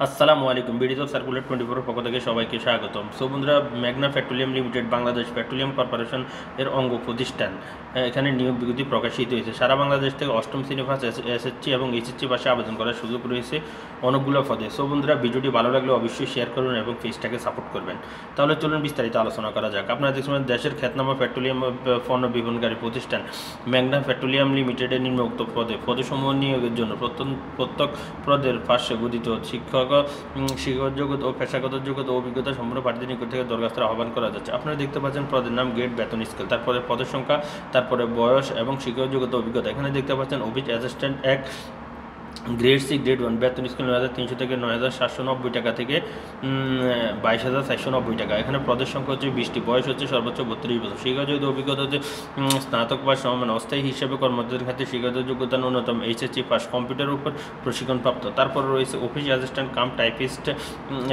আসসালামু আলাইকুম। বিডিজ of circular 24 পক্ষ থেকে সবাইকে স্বাগতম। সো বন্ধুরা, মেঘনা petroleum limited Bangladesh petroleum corporation এর অঙ্গ প্রতিষ্ঠান, এখানে নিয়োগ বিজ্ঞপ্তি প্রকাশিত হয়েছে। সারা বাংলাদেশ থেকে অষ্টম শ্রেণী পাস এসএসসি এবং এইচএসসি পাশে আবেদন করার সুযোগ রয়েছে অনেকগুলো পদে। সো বন্ধুরা, ভিডিওটি ভালো লাগলে অবশ্যই শেয়ার করুন এবং পেজটাকে সাপোর্ট করবেন। তাহলে চলুন বিস্তারিত আলোচনা করা যাক। আপনারা দেখছেন দেশের খ্যাতনামা পেট্রোলিয়াম পণ্য বিপণনকারী প্রতিষ্ঠান মেঘনা পেট্রোলিয়াম লিমিটেডের নিম্নোক্ত পদসমূহ নিয়োগের জন্য প্রত্যেক পদের পাশে গঠিত শিক্ষক যোগ্যতা ও পেশাগত যোগ্যতা ও অভিজ্ঞতা সম্পূর্ণ প্রার্থীদের নিকট থেকে দরখাস্তের আহ্বান করা যাচ্ছে। আপনারা দেখতে পাচ্ছেন পদের নাম, গ্রেড, বেতন স্কেল, তারপরে পদের সংখ্যা, তারপরে বয়স এবং শিক্ষক যোগ্যতা অভিজ্ঞতা। এখানে দেখতে পাচ্ছেন office assistant 1 grade C grade 1, বেতন স্কেল ৯৩০০ থেকে ৯৭৯০ টাকা থেকে ২২৪৯০ টাকা। এখানে পদের সংখ্যা হচ্ছে ২০টি, বয়স হচ্ছে সর্বোচ্চ ৩২ বছর, শিক্ষাগত অভিজ্ঞতা হচ্ছে স্নাতক পাস সমান, অস্থায়ী হিসেবে কর্মচারীদের ক্ষেত্রে শিক্ষাগত যোগ্যতা ন্যূনতম এইচএসসি পাস, কম্পিউটারের উপর প্রশিক্ষণপ্রাপ্ত। তারপর রয়েছে অফিস অ্যাসিস্ট্যান্ট কাম টাইপিস্ট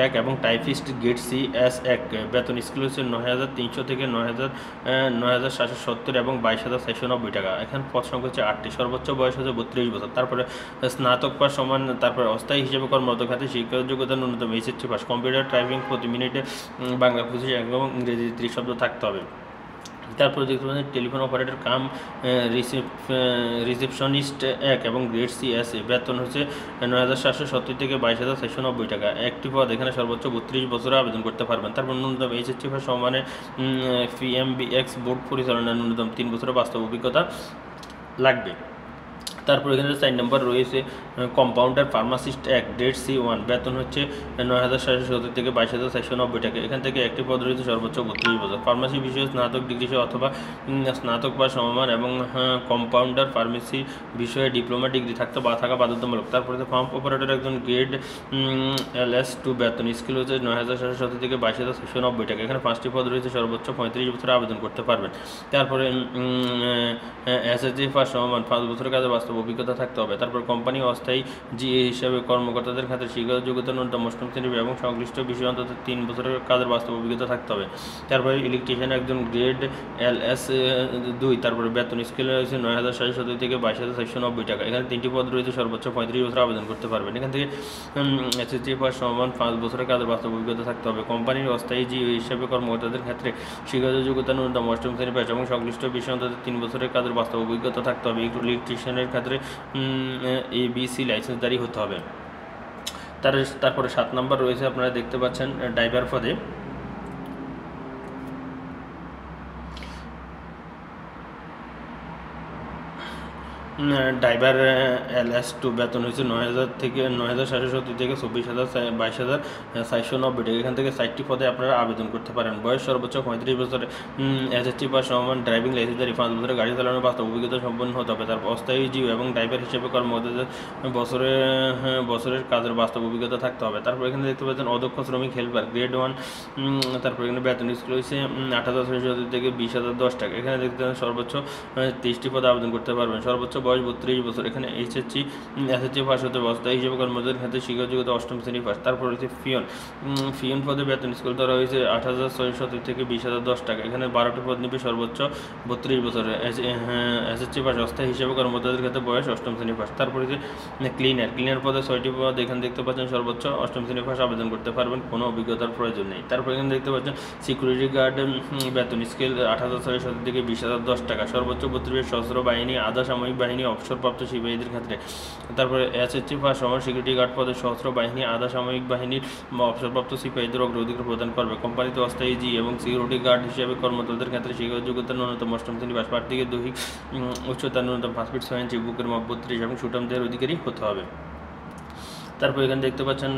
1 এবং টাইপিস্ট গ্রেড সি এস 1, বেতন স্কেল হচ্ছে ৯৩০০ থেকে ৯৭৭০ এবং ২২৪৯০ টাকা। এখানে পদ সংখ্যা হচ্ছে 8টি, সর্বোচ্চ বয়স হচ্ছে 32 বছর। তারপরে স্নাতক পাস সমান, তারপরে অস্থায়ী হিসেবে কর্মরত খাতে শিক্ষাগত যোগ্যতা ন্যূনতম এইচএসসি পাস, কম্পিউটার টাইপিং প্রতি মিনিটে বাংলা 25 এবং ইংরেজি 30 শব্দ থাকতে হবে। তারপরে দেখতে পাচ্ছেন টেলিফোন অপারেটর কাম রিসেপশনিস্ট 1 এবং গ্রেড সি এস এ, বেতন হচ্ছে ৯৭৭০ থেকে ২২৪৯০ টাকা। একটি পদ, এখানে সর্বোচ্চ 32 বছরে আবেদন করতে পারবেন। তারপর ন্যূনতম এইচএসসি পাস সমানে পিএমবিএক্স বোর্ড পরিচালনার ন্যূনতম 3 বছরের বাস্তব অভিজ্ঞতা লাগবে। তারপর এখানে 4 নম্বর রয়েছে কম্পাউন্ডার ফার্মাসিস্ট 1, গ্রেড সি 1, বেতন হচ্ছে ৯৭৭০ থেকে ২২৪৯০ টাকা। এখান থেকে একটি পদ রয়েছে সর্বোচ্চ 32 বছর, ফার্মাসি বিষয়ে স্নাতক ডিগ্রি অথবা স্নাতক বা সমমান এবং কম্পাউন্ডার ফার্মেসি বিষয়ে ডিপ্লোমা ডিগ্রি থাকা বাধ্যতামূলক। তারপরে পাম্প অপারেটর একজন, গ্রেড LS2, বেতন স্কেল হচ্ছে ৯৭৭০ থেকে ২২৪৯০ টাকা। এখানে 5টি পদ রয়েছে, সর্বোচ্চ 35 বছরে আবেদন করতে পারবেন। তারপরে এসএসসি পাস সমান 5 বছরের কাজে বাস্তব অভিজ্ঞতা থাকতে হবে। তারপর কোম্পানি অস্থায়ী জিএ হিসাবে কর্মকর্তাদের ক্ষেত্রে শিক্ষাগত যোগ্যতা ন্যূনতম অষ্টম শ্রেণী এবং সংশ্লিষ্ট বিষয়ে অন্তত 3 বছরের কাজের বাস্তব অভিজ্ঞতা থাকতে হবে। তারপরে ইলেকট্রিশিয়ান একজন, গ্রেড LS2, তারপরে বেতন স্কেল রয়েছে ৯৭৭০ থেকে ২২৪৯০ টাকা। এখানে 3টি পদ রয়েছে, সর্বোচ্চ 35 বছর আবেদন করতে পারবেন। এখান থেকে এসএসসি পাস সমান 5 বছরের কাজের বাস্তব অভিজ্ঞতা থাকতে হবে। কোম্পানির অস্থায়ী জিএ হিসাবে কর্মকর্তাদের ক্ষেত্রে শিক্ষাগত যোগ্যতা ন্যূনতম অষ্টম শ্রেণী পাস এবং সংশ্লিষ্ট বিষয়ে অন্তত 3 বছরের কাজের বাস্তব অভিজ্ঞতা থাকতে হবে। ইলেকট্রিশিয়ানের ক্ষেত্রে ABC লাইসেন্সধারী হতে হবে। তারপরে 7 নম্বর রয়েছে, আপনারা দেখতে পাচ্ছেন ড্রাইভার পদে ড্রাইভার LS2, বেতন হচ্ছে ৯০০০ থেকে ৯৭৭০ থেকে ২২৪৯০ টাকা। এখান থেকে 4টি পদে আপনারা আবেদন করতে পারেন। বয়স সর্বোচ্চ 35 বছরে, এসএসসি পাস সমান, ড্রাইভিং লাইসেন্সধারী, 5 বছরের গাড়ি চালানোর বাস্তব অভিজ্ঞতা সম্পন্ন হতে হবে। তারপর অস্থায়ী জিও এবং ড্রাইভার হিসেবে কর্মরতদের বছরের কাজের বাস্তব অভিজ্ঞতা থাকতে হবে। তারপর এখানে দেখতে পাচ্ছেন অদক্ষ শ্রমিক হেল্পার, গ্রেড 1, তারপর এখানে বেতন স্কেল হচ্ছে ৮৬০০ থেকে ২০০১০ টাকা। এখানে দেখতে পাচ্ছেন সর্বোচ্চ 30টি পদে আবেদন করতে পারবেন। সর্বোচ্চ বয়স 32 বছর। এখানে এসএসসি পাস হতে অস্থায়ী হিসেবে কর্মচারীদের ক্ষেত্রে শিক্ষাগত যোগ্যতা অষ্টম শ্রেণী পাস। তারপর রয়েছে ফিয়ন পদে বেতন স্কেল ধরা হয়েছে ৮৬০০ থেকে ২০০১০ টাকা। এখানে 12টি পদ নিবে, সর্বোচ্চ 32 বছর। এসএসসি পাস, অস্থায়ী হিসেবে কর্মচারীদের ক্ষেত্রে বয়স অষ্টম শ্রেণী পাস। তারপরে যে ক্লিনার পদে 6টি পদ, এখানে দেখতে পাচ্ছেন সর্বোচ্চ অষ্টম শ্রেণী পাস আবেদন করতে পারবেন, কোনো অভিজ্ঞতার প্রয়োজন নেই। তারপর এখানে দেখতে পাচ্ছেন সিকিউরিটি গার্ড, বেতন স্কেল ৮৬০০ থেকে ২০০১০ টাকা, সর্বোচ্চ 32, সশস্ত্র বাহিনী, আধা সামরিক বাহিনী, অবসরপ্রাপ্ত সিপাহীদের ক্ষেত্রে। তারপরে এসএসসি পাস সমান সিকিউরিটি গার্ড পদে সশস্ত্র বাহিনী, আধা সামরিক বাহিনীর অবসরপ্রাপ্ত সিপাহীদের অগ্রাধিকার প্রদান করবে। কোম্পানিতে অস্থায়ী জি এবং সিকিউরিটি গার্ড হিসেবে কর্মরতদের ক্ষেত্রে শিক্ষাগত যোগ্যতা ন্যূনতম অষ্টম শ্রেণী পাস, প্রার্থীকে দৈহিক উচ্চতা ন্যূনতম 5 ফিট 6 ইঞ্চি, বুকের মাপ 32 এবং সুঠাম দেহের অধিকারী হতে হবে। তারপর এখানে দেখতে পাচ্ছেন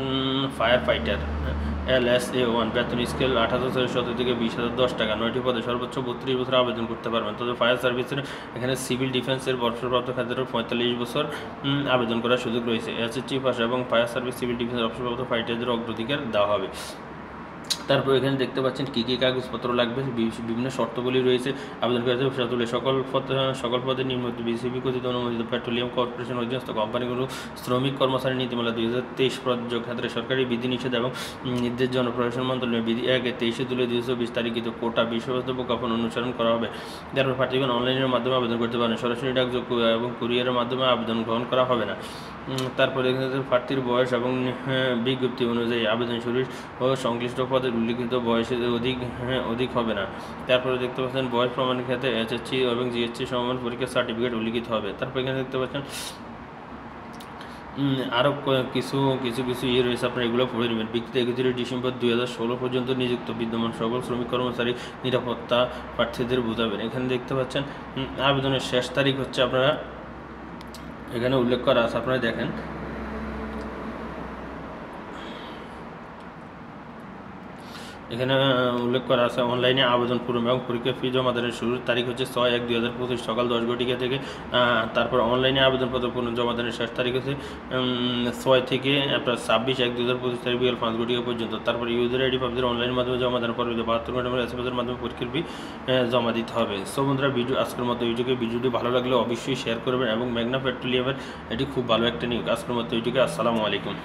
ফায়ার ফাইটার LSA1, বেতন স্কেল ৮৬০০ থেকে ২০০১০ টাকা। 9টি পদে, সর্বোচ্চ 32 বছর আবেদন করতে পারবেন। তবে ফায়ার সার্ভিসের এখানে সিভিল ডিফেন্সের অবসরপ্রাপ্ত ক্ষেত্রে 45 বছর আবেদন করার সুযোগ রয়েছে। এসএসসি পাস এবং ফায়ার সার্ভিস, সিভিল ডিফেন্সের অবসরপ্রাপ্ত ফাইটারদের অগ্রাধিকার দেওয়া হবে। তারপর এখানে দেখতে পাচ্ছেন কী কী কাগজপত্র লাগবে, বিভিন্ন শর্তগুলি রয়েছে আবেদন করতে হবে। সকল পদে নিম্ন বিসিবি কর্তৃক অনুমোদিত পেট্রোলিয়াম কর্পোরেশন অধীনস্থ কোম্পানিগুলো শ্রমিক কর্মচারী নীতিমালা 2023 প্রযোজ্য ক্ষেত্রে সরকারি বিধিনিষেধ এবং নির্দেশ জনপ্রশাসন মন্ত্রণালয় বিধি 1-23 জুলাই 2024 তারিখিত কোটা বিষয়বস্তু প্রজ্ঞাপন অনুসরণ করা হবে। তারপর প্রার্থীগণ অনলাইনের মাধ্যমে আবেদন করতে পারেন, সরাসরি ডাকযোগে এবং কুরিয়ারের মাধ্যমে আবেদন গ্রহণ করা হবে না। তারপরে প্রার্থীর বয়স এবং বিজ্ঞপ্তি অনুযায়ী আবেদন শুরু ও সংশ্লিষ্ট পদের উল্লিখিত বয়সের অধিক হবে না। তারপরে দেখতে পাচ্ছেন বয়স প্রমাণের ক্ষেত্রে HSC এবং GHC সমমান পরীক্ষার সার্টিফিকেট উল্লিখিত হবে। তারপর এখানে দেখতে পাচ্ছেন আরও কিছু কিছু কিছু ইয়ে রয়েছে, আপনারা এগুলো পড়ে নেবেন। ভিত্তিতে 31 ডিসেম্বর 2016 পর্যন্ত নিযুক্ত বিদ্যমান সকল শ্রমিক কর্মচারী নিরাপত্তা প্রার্থীদের বোঝাবেন। এখানে দেখতে পাচ্ছেন আবেদনের শেষ তারিখ হচ্ছে, আপনারা এখানে উল্লেখ করা আছে, আপনারা দেখেন এখানে উল্লেখ করা আছে অনলাইনে আবেদন পূরণ এবং পরীক্ষা ফি জমা দানের শুরুর তারিখ হচ্ছে 6/1/2025 সকাল 10 ঘটিকা থেকে। তারপর অনলাইনে আবেদনপত্র পূরণ জমা দানের শেষ তারিখ হচ্ছে 6 থেকে আপনার 26/1/2025 তারিখ বিকেল 5 ঘটিকা পর্যন্ত। তারপর ইউজার আইডি প্রাপ্তির অনলাইনের মাধ্যমে জমা দানের পর 72 ঘন্টার এসএমএসের মাধ্যমে পরীক্ষার ফি জমা দিতে হবে। সো বন্ধুরা, আজকের মতো ভিডিওটি ভালো লাগলে অবশ্যই শেয়ার করবেন এবং মেঘনা পেট্রোলিয়ামের এটি খুব ভালো একটা নিউজ। আজকের মতো আসসালামু আলাইকুম।